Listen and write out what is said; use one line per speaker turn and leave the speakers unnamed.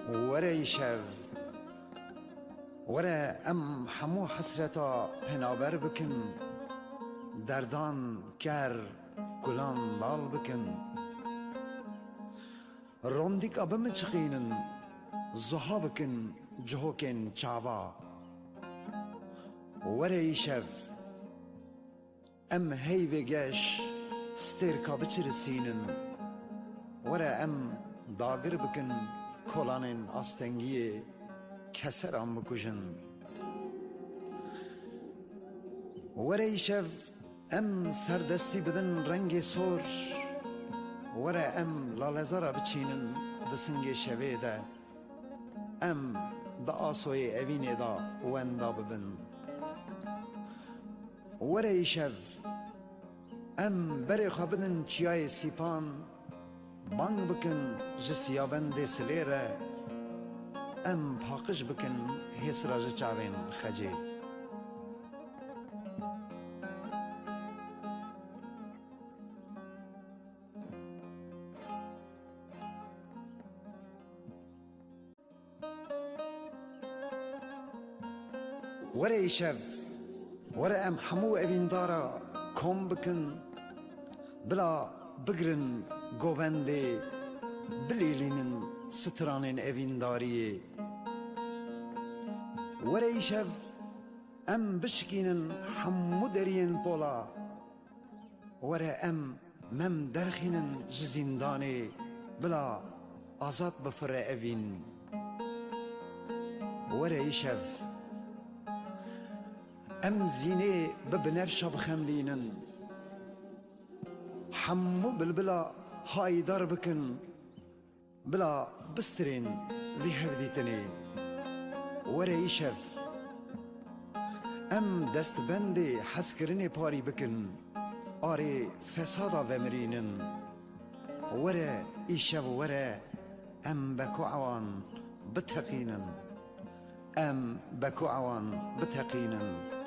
وره شب وره ام همو حسرتا پنابر بکن دردان کر گلان لال بکن روندیک ابم چقینن زها بکن جهوکن چاوا وره شب ام هی وگش سترکا بچرسینن وره ام داگر بکن کلانن آستنگی کسر ام بکشن وره شب ام سردستی بدن رنگ سور وره ام لالزارا بچینن دسنگ شوه ده ام دا آسوی اوین دا واندا ببن وره شب ام بری خوابدن چیای سیپان بانگ بکن جسیابند سلیره ام پاقش بکن حس راج چاوین خجی وره شب وره ام همو اوین دارا کم بکن بلا بگرن گوونده بلیلینن سترانین اوین داریه وره شب ام بشکینن همو درین پولا وره ام مم درخینن جزیندانه بلا آزاد بفره اوین وره شب ام زینه ببنفشا بخملینن همو بلبلا های دار بکن بلا بسترین وی هفدیتنی وره شب ام دست بند حسکرین پاری بکن آره فسادا ومرینن وره شب وره ام بکو عوان بتقینن ام بکو عوان بتقینن